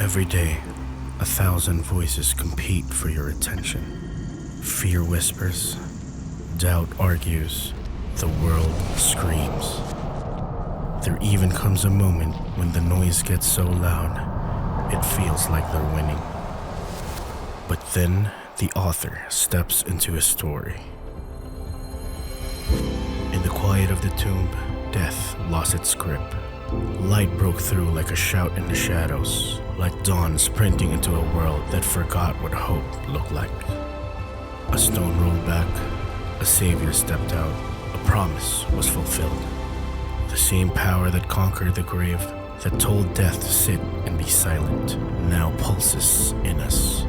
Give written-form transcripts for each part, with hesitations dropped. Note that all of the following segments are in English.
Every day, 1,000 voices compete for your attention. Fear whispers, doubt argues, the world screams. There even comes a moment when the noise gets so loud, it feels like they're winning. But then, the author steps into his story. In the quiet of the tomb, death lost its grip. Light broke through like a shout in the shadows, like dawn sprinting into a world that forgot what hope looked like. A stone rolled back, a savior stepped out, a promise was fulfilled. The same power that conquered the grave, that told death to sit and be silent, now pulses in us.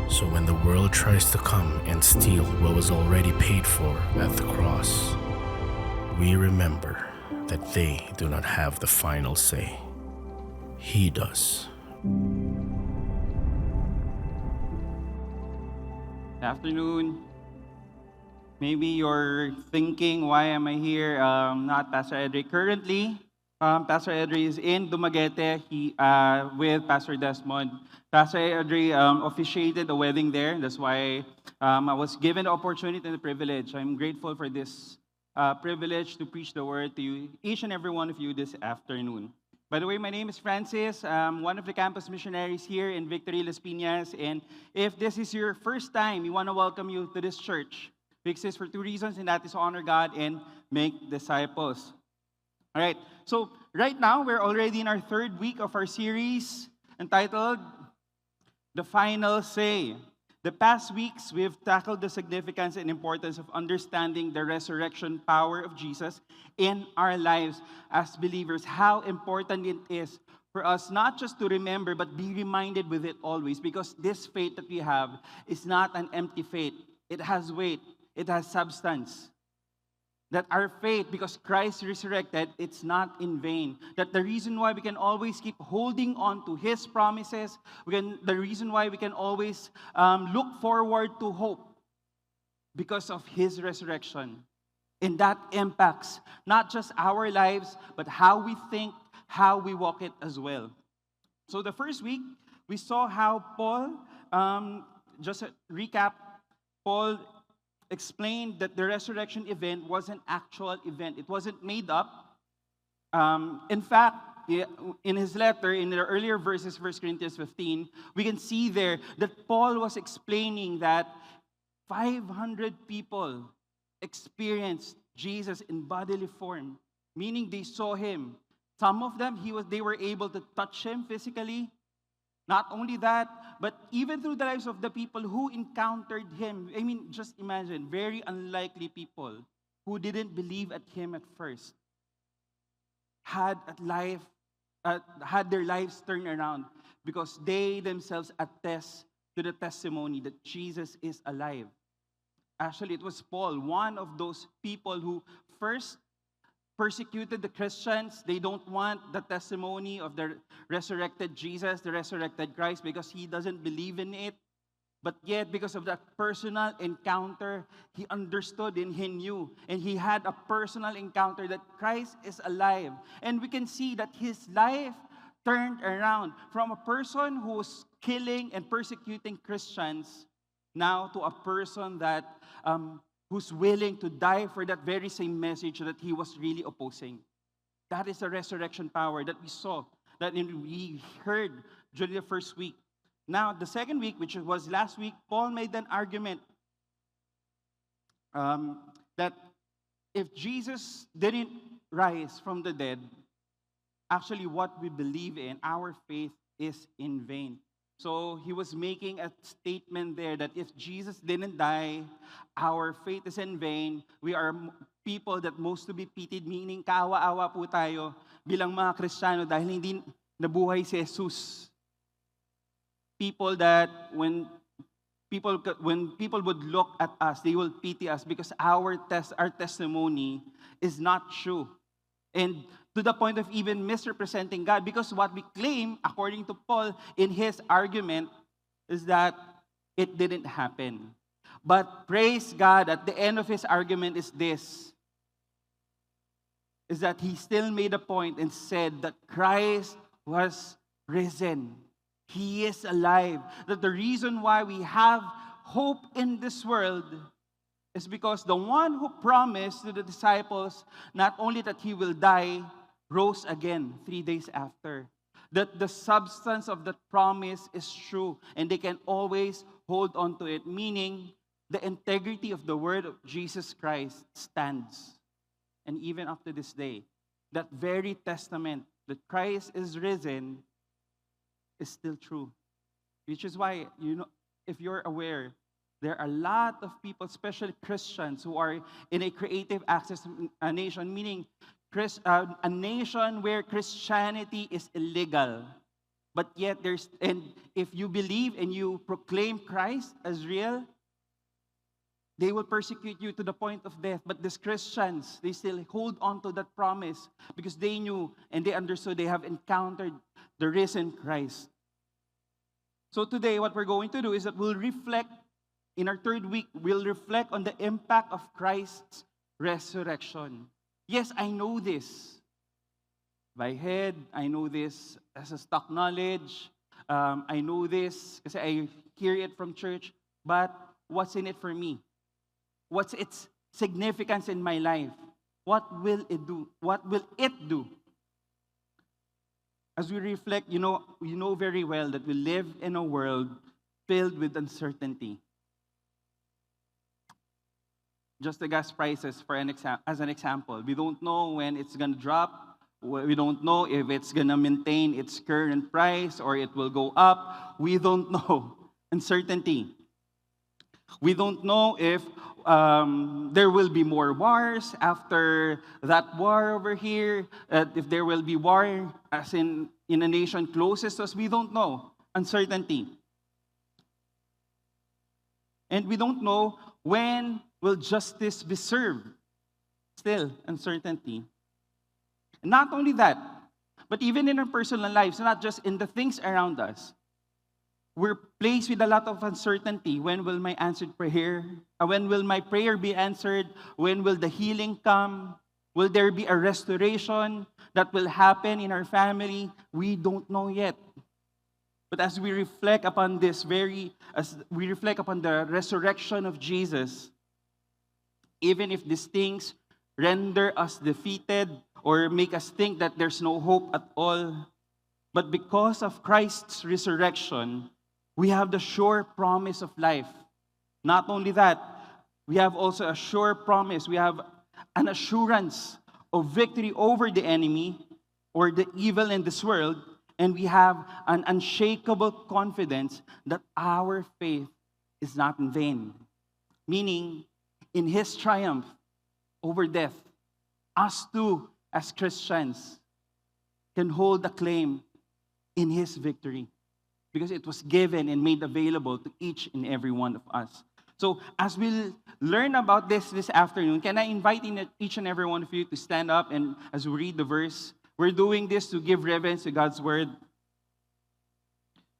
So when the world tries to come and steal what was already paid for at the cross, we remember that they do not have the final say. He does. Good afternoon. Maybe you're thinking, why am I here? Not Pastor Edry. Currently, Pastor Edry is in Dumaguete with Pastor Desmond. Pastor Edry officiated a wedding there. That's why I was given the opportunity and the privilege. I'm grateful for this privilege to preach the word to you, each and every one of you this afternoon. By the way, my name is Francis. I'm one of the campus missionaries here in Victory Las Piñas. And if this is your first time, we want to welcome you to this church. We exist for two reasons, and that is to honor God and make disciples. All right, so right now, we're already in our third week of our series entitled The Final Say. The past weeks, we've tackled the significance and importance of understanding the resurrection power of Jesus in our lives as believers, how important it is for us not just to remember, but be reminded with it always, because this faith that we have is not an empty faith. It has weight. It has substance. That our faith, because Christ resurrected, it's not in vain. That the reason why we can always keep holding on to His promises, the reason why we can always look forward to hope, because of His resurrection. And that impacts not just our lives, but how we think, how we walk it as well. So the first week, we saw how Paul, just a recap, Paul explained that the resurrection event was an actual event. It wasn't made up. In fact, in his letter, in the earlier verses, 1 Corinthians 15, we can see there that Paul was explaining that 500 people experienced Jesus in bodily form, meaning they saw Him. Some of them, they were able to touch Him physically. Not only that, but even through the lives of the people who encountered Him. I mean, just imagine, very unlikely people who didn't believe at Him at first had their lives turned around because they themselves attest to the testimony that Jesus is alive. Actually, it was Paul, one of those people who first persecuted the Christians. They don't want the testimony of the resurrected Jesus, the resurrected Christ, because he doesn't believe in it. But yet, because of that personal encounter, he understood and he knew. And he had a personal encounter that Christ is alive. And we can see that his life turned around from a person who was killing and persecuting Christians now to a person that who's willing to die for that very same message that he was really opposing. That is the resurrection power that we saw, that we heard during the first week. Now, the second week, which was last week, Paul made an argument that if Jesus didn't rise from the dead, actually what we believe in, our faith, is in vain. So he was making a statement there that if Jesus didn't die, our faith is in vain. We are people that most to be pitied, meaning kaawa-awa po tayo bilang mga Kristiyano dahil hindi nabuhay si Jesus. People that when people would look at us, they will pity us because our testimony is not true. And to the point of even misrepresenting God, because what we claim, according to Paul, in his argument, is that it didn't happen. But praise God, at the end of his argument is this, is that he still made a point and said that Christ was risen. He is alive. That the reason why we have hope in this world is because the one who promised to the disciples not only that he will die, rose again 3 days after. That the substance of that promise is true and they can always hold on to it, meaning the integrity of the word of Jesus Christ stands. And even up to this day, that very testament that Christ is risen is still true. Which is why, if you're aware, there are a lot of people, especially Christians, who are in a creative access nation, meaning a nation where Christianity is illegal. But yet and if you believe and you proclaim Christ as real, they will persecute you to the point of death. But these Christians, they still hold on to that promise because they knew and they understood they have encountered the risen Christ. So today, what we're going to do is that we'll reflect, in our third week, we'll reflect on the impact of Christ's resurrection. Yes, I know this by head. I know this as a stock knowledge. I know this because I hear it from church. But what's in it for me? What's its significance in my life? What will it do? What will it do? As we reflect, you know very well that we live in a world filled with uncertainty. Just the gas prices, as an example. We don't know when it's going to drop. We don't know if it's going to maintain its current price or it will go up. We don't know. Uncertainty. We don't know if there will be more wars after that war over here. If there will be war as in a nation closest to us. We don't know. Uncertainty. And we don't know when will justice be served? Still, uncertainty. Not only that, but even in our personal lives, not just in the things around us, we're placed with a lot of uncertainty. When will my answered prayer? When will my prayer be answered? When will the healing come? Will there be a restoration that will happen in our family? We don't know yet. But as we reflect upon as we reflect upon the resurrection of Jesus, even if these things render us defeated or make us think that there's no hope at all, but because of Christ's resurrection, we have the sure promise of life. Not only that, we have also a sure promise. We have an assurance of victory over the enemy or the evil in this world, and we have an unshakable confidence that our faith is not in vain. Meaning, in His triumph over death, us too, as Christians, can hold a claim in His victory because it was given and made available to each and every one of us. So as we learn about this afternoon, can I invite each and every one of you to stand up and as we read the verse, we're doing this to give reverence to God's word.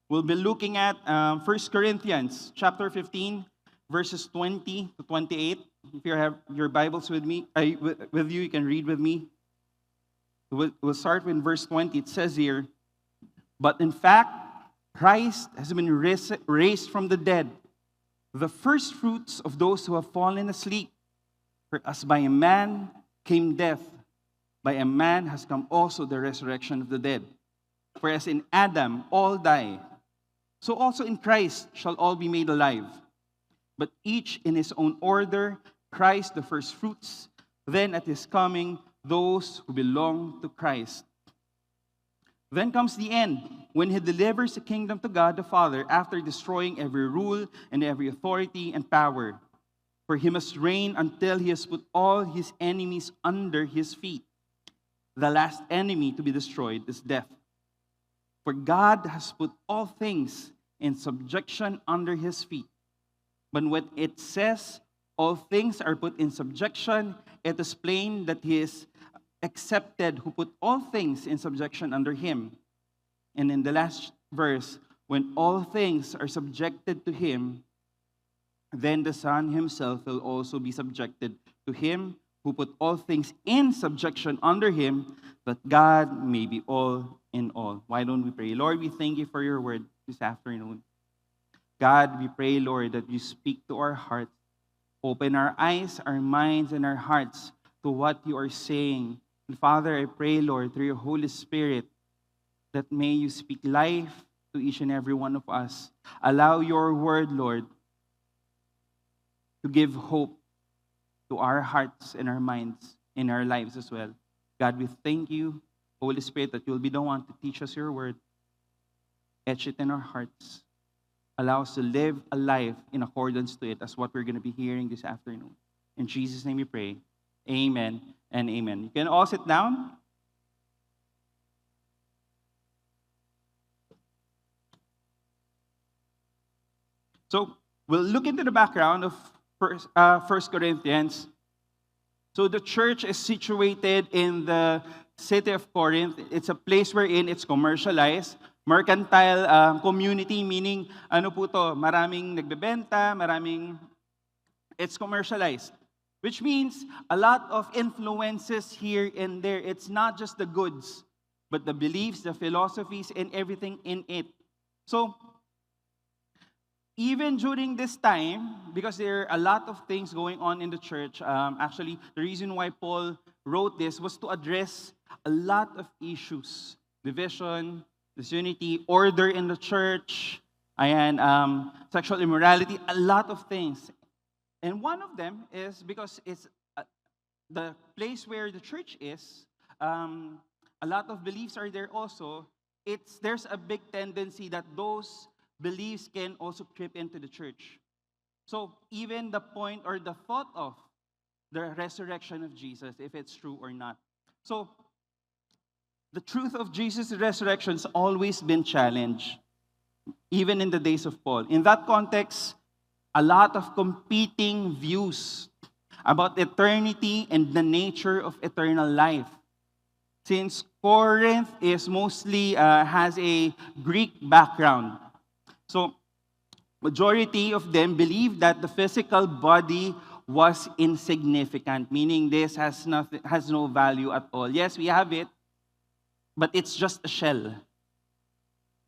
We'll be looking at 1 Corinthians chapter 15, verses 20 to 28. If you have your Bibles with me, with you can read with me. We'll start with verse 20. It says here, "But in fact, Christ has been raised from the dead, the first fruits of those who have fallen asleep. For as by a man came death, by a man has come also the resurrection of the dead. For as in Adam all die, so also in Christ shall all be made alive. But each in his own order, Christ the first fruits, then at his coming, those who belong to Christ. Then comes the end, when he delivers the kingdom to God the Father after destroying every rule and every authority and power. For he must reign until he has put all his enemies under his feet. The last enemy to be destroyed is death. For God has put all things in subjection under his feet. But when it says all things are put in subjection, it is plain that he is accepted who put all things in subjection under him. And in the last verse, when all things are subjected to him, then the Son himself will also be subjected to him who put all things in subjection under him, that God may be all in all. Why don't we pray? Lord, we thank you for your word this afternoon. God, we pray, Lord, that you speak to our hearts. Open our eyes, our minds, and our hearts to what you are saying. And Father, I pray, Lord, through your Holy Spirit, that may you speak life to each and every one of us. Allow your word, Lord, to give hope to our hearts and our minds, in our lives as well. God, we thank you, Holy Spirit, that you'll be the one to teach us your word. Etch it in our hearts. Allow us to live a life in accordance to it, as what we're going to be hearing this afternoon. In Jesus' name we pray. Amen and amen. You can all sit down. So we'll look into the background of First Corinthians. So the church is situated in the city of Corinth. It's a place wherein it's commercialized. Mercantile community, meaning ano po to, maraming nagbebenta, it's commercialized. Which means a lot of influences here and there. It's not just the goods, but the beliefs, the philosophies, and everything in it. So, even during this time, because there are a lot of things going on in the church, actually, the reason why Paul wrote this was to address a lot of issues. Division, disunity, order in the church, and sexual immorality, a lot of things. And one of them is because it's the place where the church is, a lot of beliefs are there also. There's a big tendency that those beliefs can also creep into the church. So even the point or the thought of the resurrection of Jesus, if it's true or not. So the truth of Jesus' resurrection has always been challenged, even in the days of Paul. In that context, a lot of competing views about eternity and the nature of eternal life. Since Corinth is mostly has a Greek background, so majority of them believe that the physical body was insignificant, meaning this has no value at all. Yes, we have it, but it's just a shell.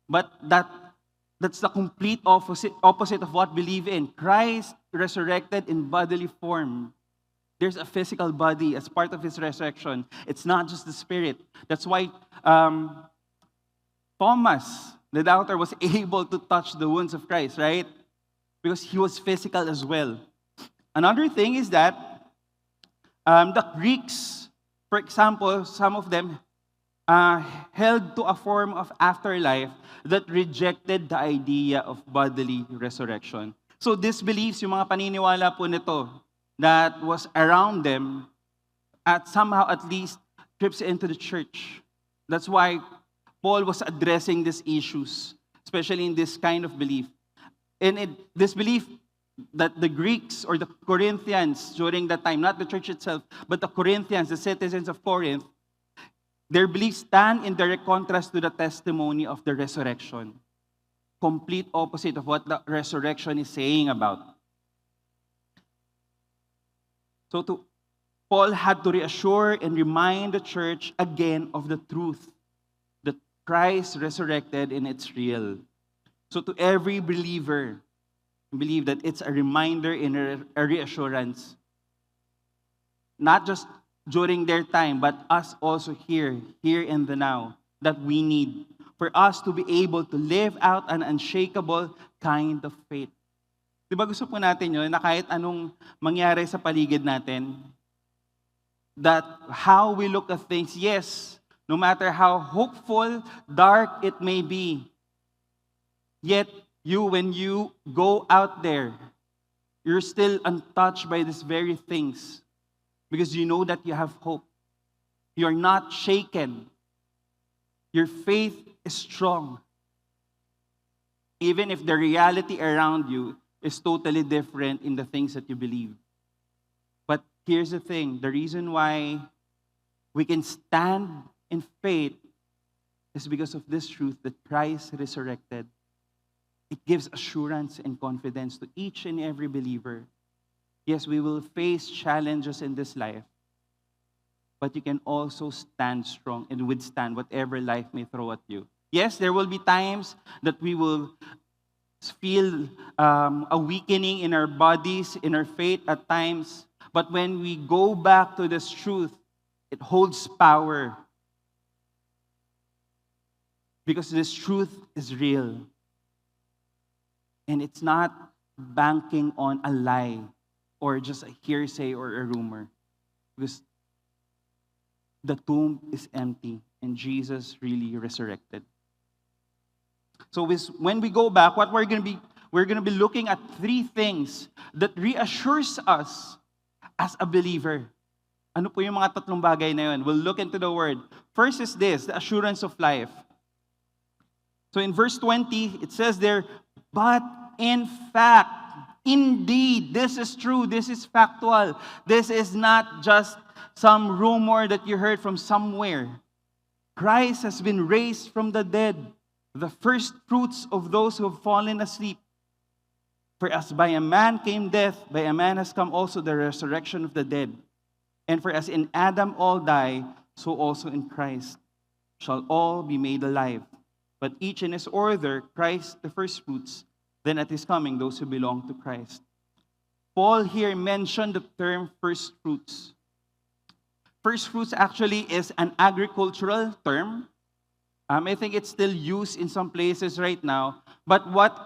But that's the complete opposite of what we believe in. Christ resurrected in bodily form. There's a physical body as part of his resurrection. It's not just the spirit. That's why Thomas, the doubter, was able to touch the wounds of Christ, right? Because he was physical as well. Another thing is that the Greeks, for example, some of them held to a form of afterlife that rejected the idea of bodily resurrection. So these beliefs, yung mga paniniwala po nito, that was around them, somehow at least trips into the church. That's why Paul was addressing these issues, especially in this kind of belief. And this belief that the Greeks or the Corinthians during that time, not the church itself, but the Corinthians, the citizens of Corinth, their beliefs stand in direct contrast to the testimony of the resurrection. Complete opposite of what the resurrection is saying about. So Paul had to reassure and remind the church again of the truth that Christ resurrected and it's real. So to every believer, believe that it's a reminder and a reassurance. Not just during their time, but us also here in the now, that we need for us to be able to live out an unshakable kind of faith. Diba gusto po natin yun, na kahit anong mangyari sa paligid natin, that how we look at things, yes, no matter how hopeful, dark it may be, yet when you go out there, you're still untouched by these very things because you know that you have hope. You're not shaken. Your faith is strong. Even if the reality around you is totally different in the things that you believe. But here's the thing, the reason why we can stand in faith is because of this truth that Christ resurrected. It gives assurance and confidence to each and every believer. Yes, we will face challenges in this life, but you can also stand strong and withstand whatever life may throw at you. Yes, there will be times that we will feel a weakening in our bodies, in our faith at times. But when we go back to this truth, it holds power. Because this truth is real. And it's not banking on a lie or just a hearsay or a rumor. Because the tomb is empty and Jesus really resurrected. So when we go back, what we're going to be looking at three things that reassures us as a believer. Ano po yung mga tatlong bagay na yun? We'll look into the word. First is this, the assurance of life. So in verse 20, it says there, but in fact, indeed, this is true, this is factual. This is not just some rumor that you heard from somewhere. Christ has been raised from the dead, the first fruits of those who have fallen asleep. For as by a man came death, by a man has come also the resurrection of the dead. And for as in Adam all die, so also in Christ shall all be made alive. But each in his order, Christ the first fruits, then at his coming, those who belong to Christ. Paul here mentioned the term first fruits. First fruits actually is an agricultural term. I think it's still used in some places right now. But what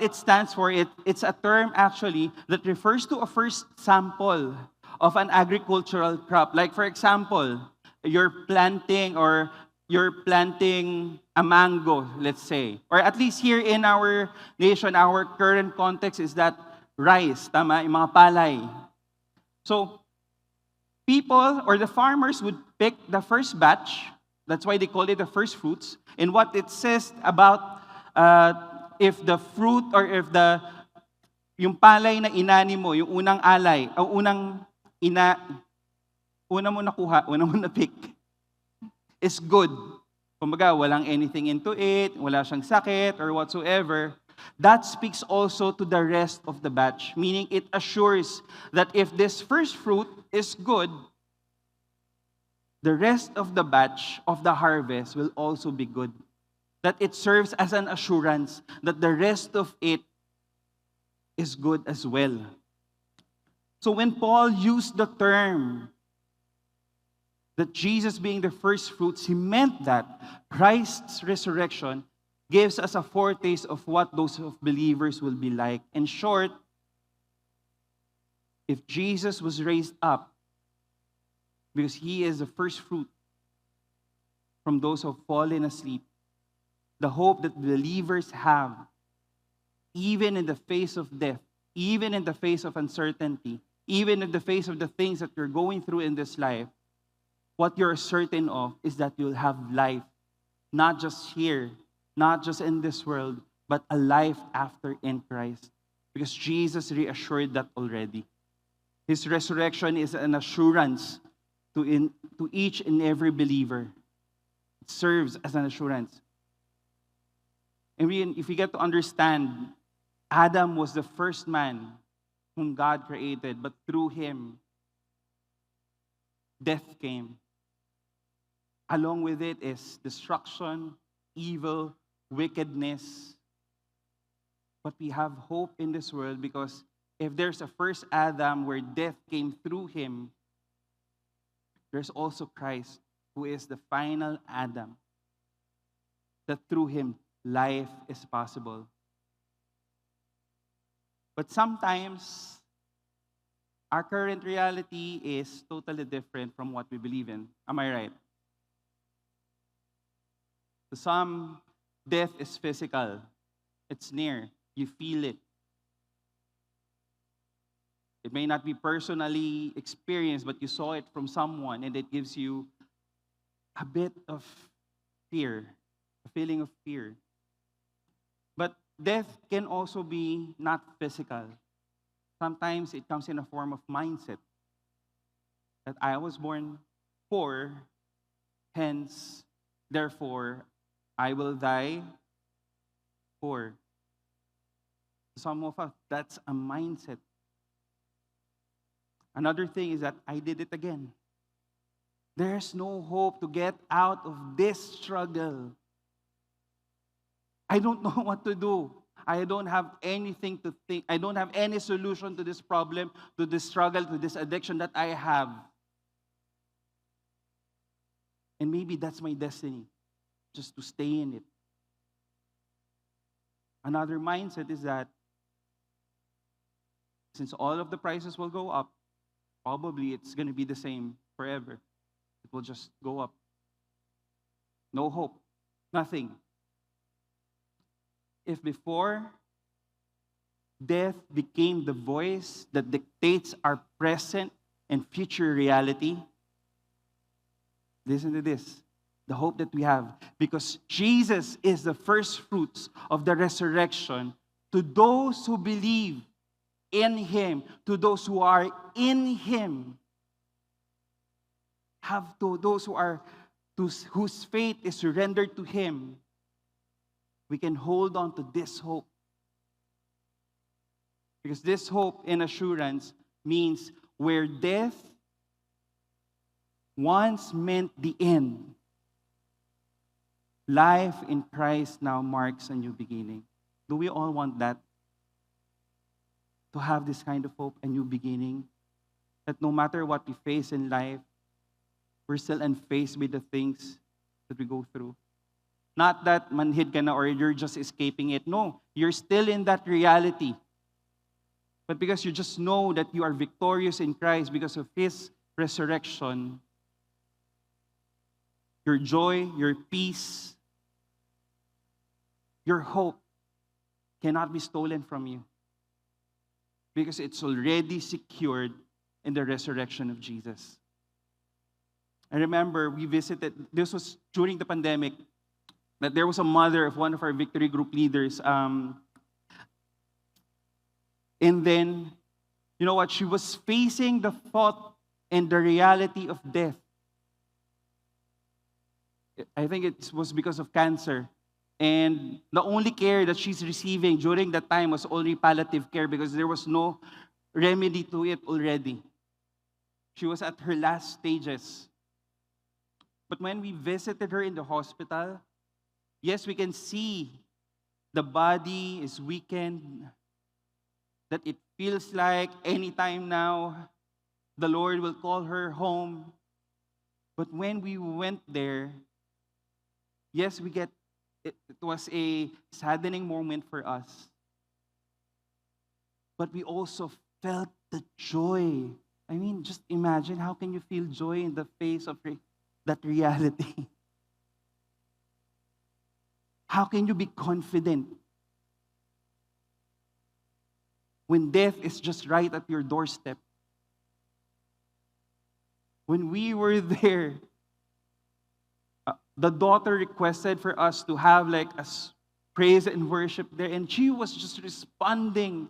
it stands for, it's a term actually that refers to a first sample of an agricultural crop. Like for example, you're planting a mango, let's say. Or at least here in our nation, our current context is that rice, tama, yung mga palay. So, people or the farmers would pick the first batch. That's why they call it the first fruits. And what it says about if the fruit or if yung palay na inani mo, yung unang alay, o una mo nakuha, una mo na-pick, is good. Kumbaga, walang anything into it, wala siyang sakit or whatsoever. That speaks also to the rest of the batch, meaning it assures that if this first fruit is good, the rest of the batch of the harvest will also be good. That it serves as an assurance that the rest of it is good as well. So when Paul used the term that Jesus being the first fruits, he meant that Christ's resurrection gives us a foretaste of what those of believers will be like. In short, if Jesus was raised up, because he is the first fruit from those who have fallen asleep, the hope that believers have, even in the face of death, even in the face of uncertainty, even in the face of the things that you're going through in this life, what you're certain of is that you'll have life, not just here, not just in this world, but a life after in Christ. Because Jesus reassured that already. His resurrection is an assurance to each and every believer. It serves as an assurance. And if we get to understand, Adam was the first man whom God created, but through him, death came. Along with it is destruction, evil, wickedness. But we have hope in this world because if there's a first Adam where death came through him, there's also Christ who is the final Adam. That through him, life is possible. But sometimes, our current reality is totally different from what we believe in. Am I right? To some, death is physical. It's near. You feel it. It may not be personally experienced, but you saw it from someone, and it gives you a bit of fear, a feeling of fear. But death can also be not physical. Sometimes it comes in a form of mindset. That I was born poor, hence, therefore, I will die poor. Some of us, that's a mindset. Another thing is that I did it again. There's no hope to get out of this struggle. I don't know what to do. I don't have anything to think. I don't have any solution to this problem, to this struggle, to this addiction that I have. And maybe that's my destiny, just to stay in it. Another mindset is that since all of the prices will go up, probably it's going to be the same forever. It will just go up. No hope. Nothing. If before death became the voice that dictates our present and future reality, listen to this. The hope that we have. Because Jesus is the first fruits of the resurrection to those who believe in Him, to those who are in Him. Have to those whose faith is surrendered to Him. We can hold on to this hope. Because this hope and assurance means where death once meant the end, life in Christ now marks a new beginning. Do we all want that? To have this kind of hope, a new beginning? That no matter what we face in life, we're still unfazed by the things that we go through. Not that manhid ka na or you're just escaping it. No, you're still in that reality. But because you just know that you are victorious in Christ because of His resurrection, your joy, your peace, your hope cannot be stolen from you. Because it's already secured in the resurrection of Jesus. I remember we visited, this was during the pandemic, that there was a mother of one of our Victory Group leaders. And then, you know what, she was facing the thought and the reality of death. I think it was because of cancer. And the only care that she's receiving during that time was only palliative care because there was no remedy to it already. She was at her last stages. But when we visited her in the hospital, yes, we can see the body is weakened, that it feels like anytime now the Lord will call her home. But when we went there, yes, it was a saddening moment for us. But we also felt the joy. I mean, just imagine, how can you feel joy in the face of that reality? How can you be confident when death is just right at your doorstep? When we were there, the daughter requested for us to have like a praise and worship there, and she was just responding,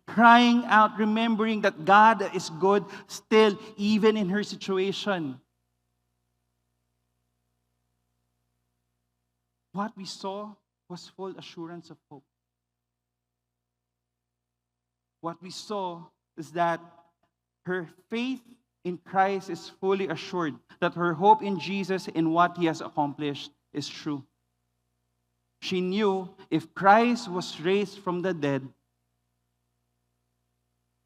crying out, remembering that God is good still, even in her situation. What we saw was full assurance of hope. What we saw is that her faith in Christ is fully assured, that her hope in Jesus and what He has accomplished is true. She knew if Christ was raised from the dead,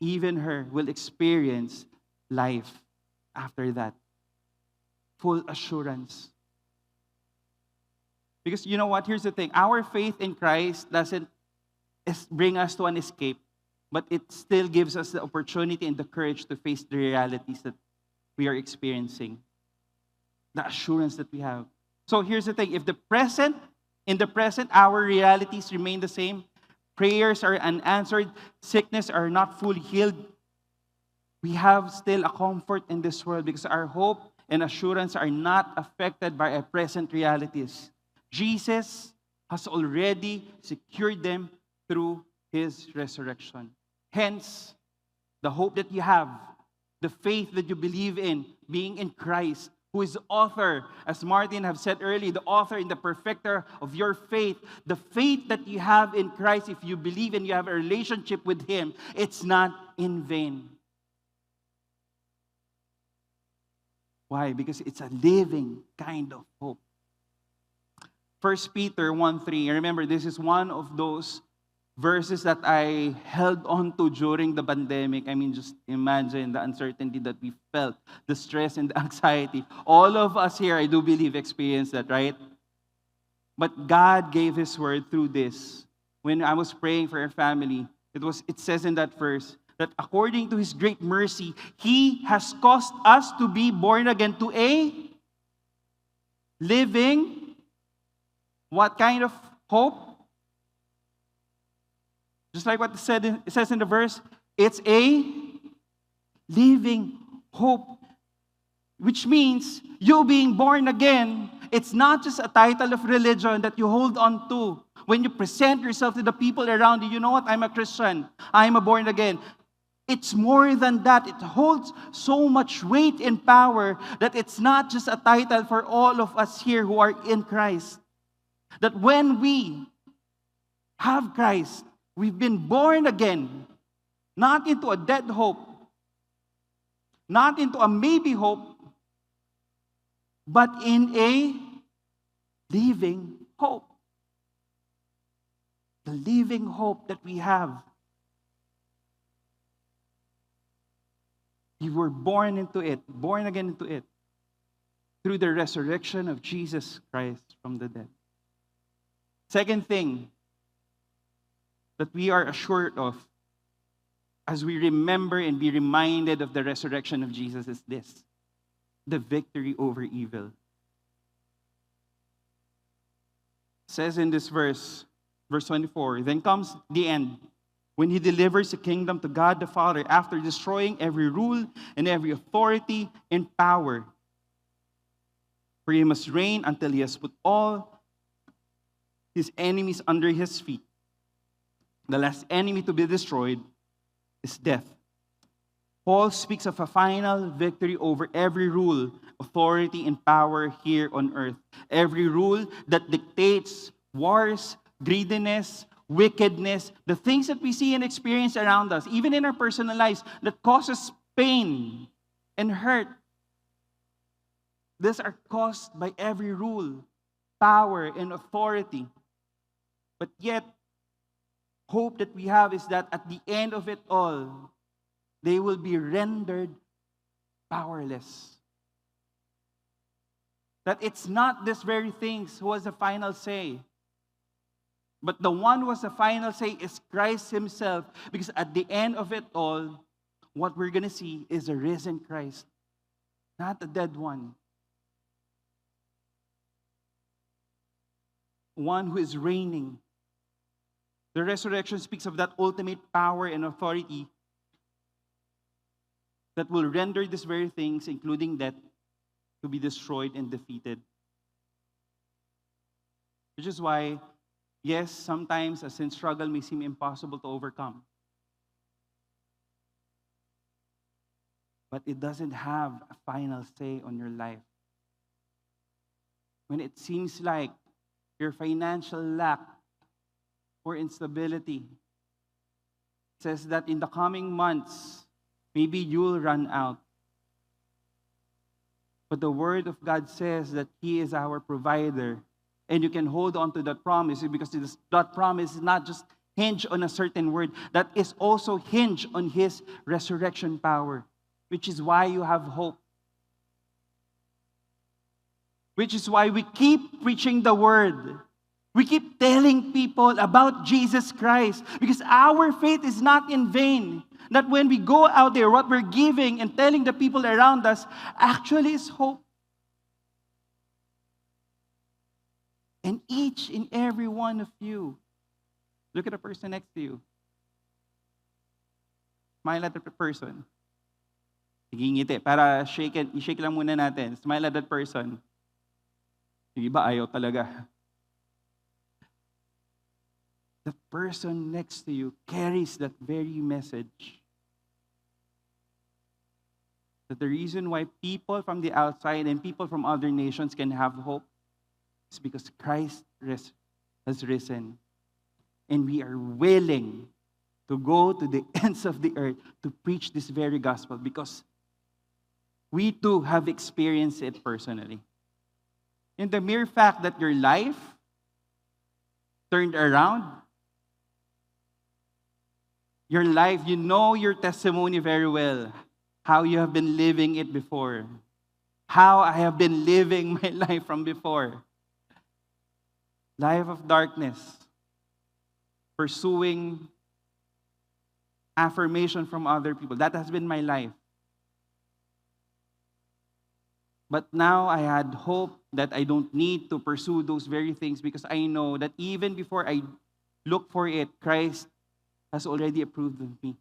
even her will experience life after that. Full assurance. Because you know what? Here's the thing. Our faith in Christ doesn't bring us to an escape, but it still gives us the opportunity and the courage to face the realities that we are experiencing. The assurance that we have. So here's the thing. If in the present, our realities remain the same, prayers are unanswered, sickness are not fully healed, we have still a comfort in this world because our hope and assurance are not affected by our present realities. Jesus has already secured them through His resurrection. Hence, the hope that you have, the faith that you believe in, being in Christ, who is the author, as Martin have said earlier, the author and the perfecter of your faith. The faith that you have in Christ, if you believe and you have a relationship with Him, it's not in vain. Why? Because it's a living kind of hope. 1 Peter 1:3. Remember, this is one of those verses that I held on to during the pandemic. I mean, just imagine the uncertainty that we felt, the stress and the anxiety. All of us here, I do believe, experienced that, right? But God gave His word through this. When I was praying for our family, it says in that verse that according to His great mercy, He has caused us to be born again to a living, what kind of hope? Just like what it says in the verse, it's a living hope. Which means you being born again, it's not just a title of religion that you hold on to. When you present yourself to the people around you, you know what? I'm a Christian. I'm a born again. It's more than that. It holds so much weight and power that it's not just a title for all of us here who are in Christ. That when we have Christ, we've been born again, not into a dead hope, not into a maybe hope, but in a living hope. The living hope that we have. We were born into it, born again into it, through the resurrection of Jesus Christ from the dead. Second thing that we are assured of as we remember and be reminded of the resurrection of Jesus is this: the victory over evil. It says in this verse 24, then comes the end, when He delivers the kingdom to God the Father after destroying every rule and every authority and power. For He must reign until He has put all His enemies under His feet. The last enemy to be destroyed is death. Paul speaks of a final victory over every rule, authority, and power here on earth. Every rule that dictates wars, greediness, wickedness, the things that we see and experience around us, even in our personal lives, that causes pain and hurt. These are caused by every rule, power, and authority. But yet, hope that we have is that at the end of it all, they will be rendered powerless. That it's not these very things who has the final say. But the one who has the final say is Christ Himself. Because at the end of it all, what we're going to see is a risen Christ, not a dead one. One who is reigning. The resurrection speaks of that ultimate power and authority that will render these very things, including death, to be destroyed and defeated. Which is why, yes, sometimes a sin struggle may seem impossible to overcome. But it doesn't have a final say on your life. When it seems like your financial lack or instability says that in the coming months, maybe you'll run out. But the Word of God says that He is our provider. And you can hold on to that promise because that promise is not just hinged on a certain word. That is also hinged on His resurrection power. Which is why you have hope. Which is why we keep preaching the Word. We keep telling people about Jesus Christ. Because our faith is not in vain. That when we go out there, what we're giving and telling the people around us actually is hope. And each and every one of you, look at the person next to you. Smile at the person. Sige, ngiti. Para i-shake lang muna natin. Smile at that person. Sige ba, ayaw talaga. The person next to you carries that very message. That the reason why people from the outside and people from other nations can have hope is because Christ has risen. And we are willing to go to the ends of the earth to preach this very gospel because we too have experienced it personally. In the mere fact that your life turned around, your life, you know your testimony very well, how you have been living it before, how I have been living my life from before. Life of darkness, pursuing affirmation from other people. That has been my life. But now I had hope that I don't need to pursue those very things because I know that even before I look for it, Christ has already approved of me.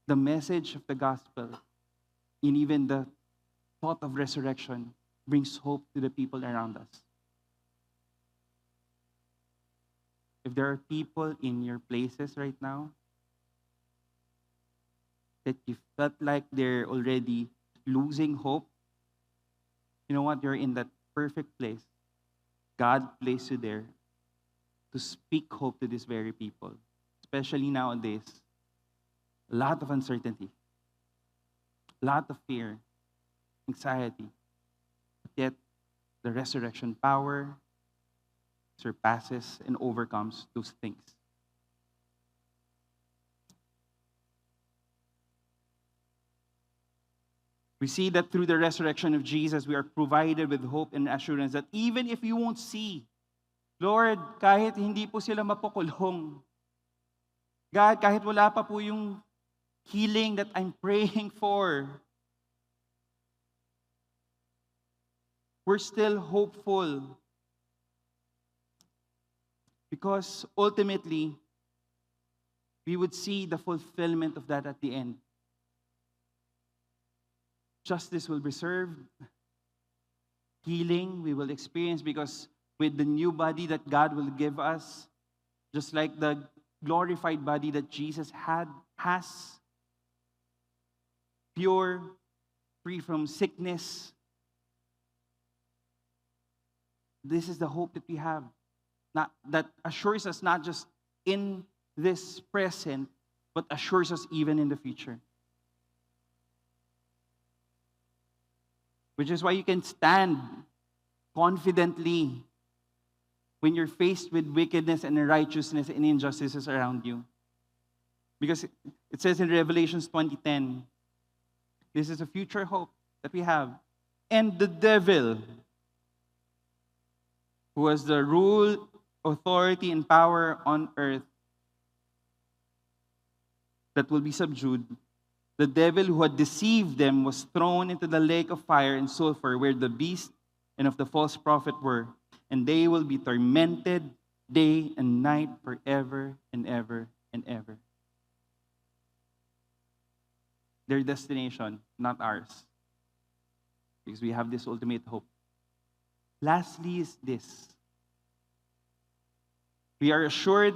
The message of the gospel, and even the thought of resurrection, brings hope to the people around us. If there are people in your places right now that you felt like they're already losing hope, you know what? You're in that perfect place. God placed you there to speak hope to these very people, especially nowadays. A lot of uncertainty, a lot of fear, anxiety. But yet, the resurrection power surpasses and overcomes those things. We see that through the resurrection of Jesus, we are provided with hope and assurance that even if you won't see, Lord, kahit hindi po sila mapukulong, God, kahit wala pa po yung healing that I'm praying for, we're still hopeful. Because ultimately, we would see the fulfillment of that at the end. Justice will be served. Healing we will experience because with the new body that God will give us, just like the glorified body that Jesus has, pure, free from sickness. This is the hope that we have. That assures us not just in this present, but assures us even in the future. Which is why you can stand confidently when you're faced with wickedness and unrighteousness and injustices around you. Because it says in Revelations 20:10, this is a future hope that we have. And the devil, who has the rule, authority, and power on earth, that will be subdued. The devil who had deceived them was thrown into the lake of fire and sulfur, where the beast and of the false prophet were, and they will be tormented day and night forever and ever and ever. Their destination, not ours, because we have this ultimate hope. Lastly is this. We are assured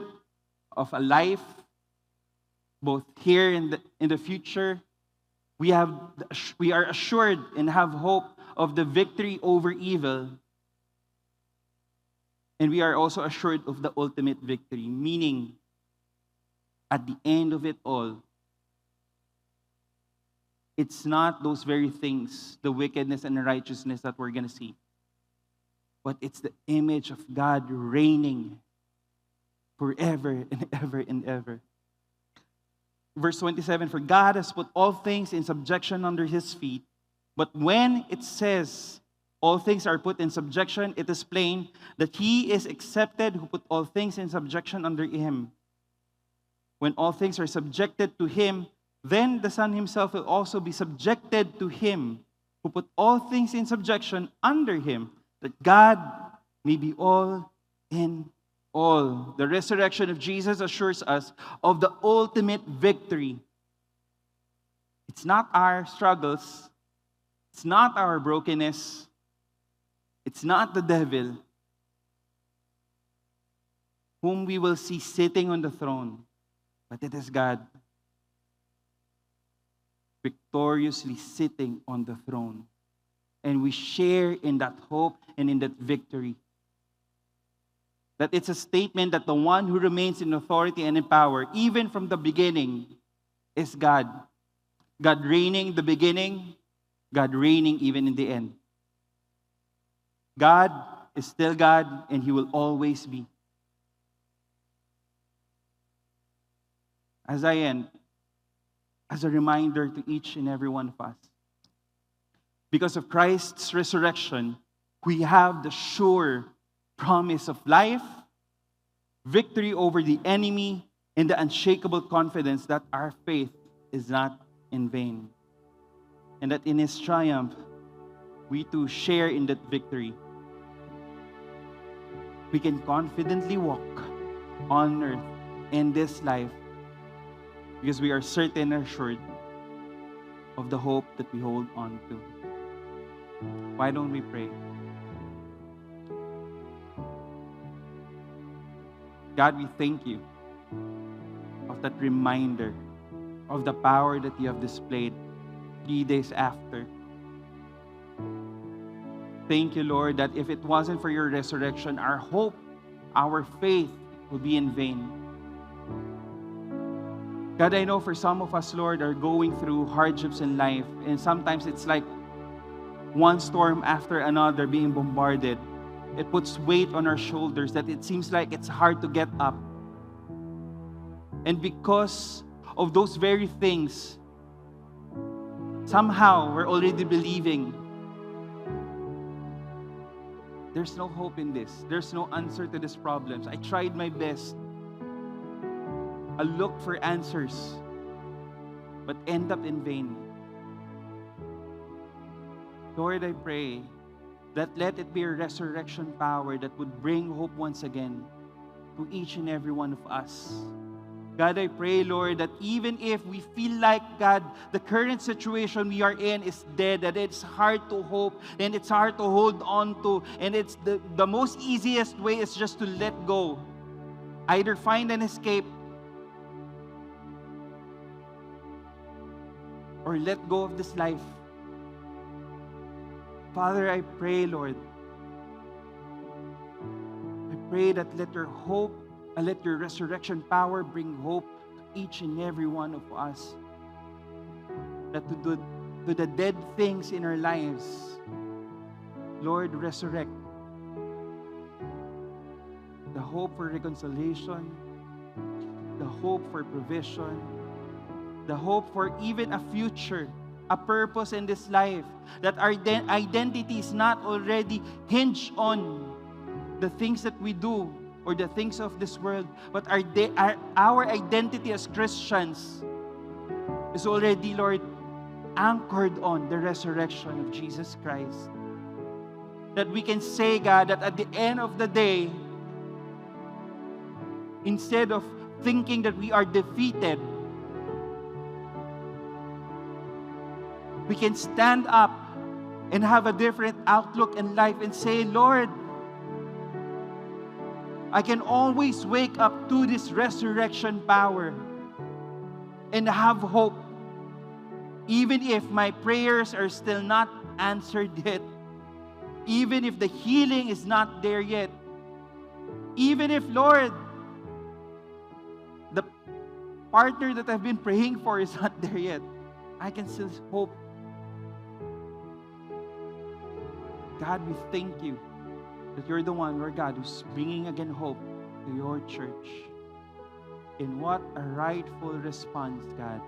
of a life both here and in the future. We are assured and have hope of the victory over evil. And we are also assured of the ultimate victory, meaning at the end of it all, it's not those very things, the wickedness and the righteousness that we're going to see, but it's the image of God reigning forever and ever and ever. Verse 27, for God has put all things in subjection under his feet. But when it says all things are put in subjection, it is plain that he is accepted who put all things in subjection under him. When all things are subjected to him, then the Son himself will also be subjected to him who put all things in subjection under him, that God may be all in all. The resurrection of Jesus assures us of the ultimate victory. It's not our struggles. It's not our brokenness. It's not the devil whom we will see sitting on the throne, but it is God victoriously sitting on the throne. And we share in that hope and in that victory. That it's a statement that the one who remains in authority and in power, even from the beginning, is God. God reigning in the beginning, God reigning even in the end. God is still God, and He will always be. As I end, as a reminder to each and every one of us, because of Christ's resurrection, we have the sure promise of life, victory over the enemy, and the unshakable confidence that our faith is not in vain. And that in His triumph, we too share in that victory. We can confidently walk on earth in this life because we are certain and assured of the hope that we hold on to. Why don't we pray? God, we thank You of that reminder of the power that You have displayed 3 days after. Thank You, Lord, that if it wasn't for Your resurrection, our hope, our faith will be in vain. God, I know for some of us, Lord, are going through hardships in life, and sometimes it's like one storm after another being bombarded. It puts weight on our shoulders that it seems like it's hard to get up. And because of those very things, somehow we're already believing there's no hope in this. There's no answer to these problems. I tried my best. I looked for answers, but end up in vain. Lord, I pray that let it be a resurrection power that would bring hope once again to each and every one of us. God, I pray, Lord, that even if we feel like, God, the current situation we are in is dead, that it's hard to hope and it's hard to hold on to, and it's the most easiest way is just to let go. Either find an escape or let go of this life. Father, I pray, Lord, I pray that let Your hope, let Your resurrection power bring hope to each and every one of us. That to the dead things in our lives, Lord, resurrect. The hope for reconciliation, the hope for provision, the hope for even a future, a purpose in this life, that our identity is not already hinged on the things that we do or the things of this world, but our identity as Christians is already, Lord, anchored on the resurrection of Jesus Christ. That we can say, God, that at the end of the day, instead of thinking that we are defeated, we can stand up and have a different outlook in life and say, Lord, I can always wake up to this resurrection power and have hope. Even if my prayers are still not answered yet, even if the healing is not there yet, even if, Lord, the partner that I've been praying for is not there yet, I can still hope. God, we thank You that You're the one, Lord God, who's bringing again hope to Your church. In what a rightful response, God.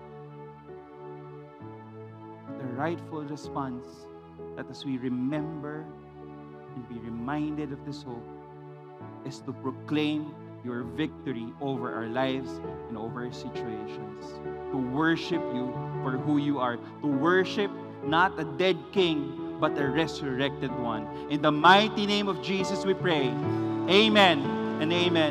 The rightful response that as we remember and be reminded of this hope is to proclaim Your victory over our lives and over our situations. To worship You for who You are. To worship not a dead king, but a resurrected one. In the mighty name of Jesus we pray. Amen and amen.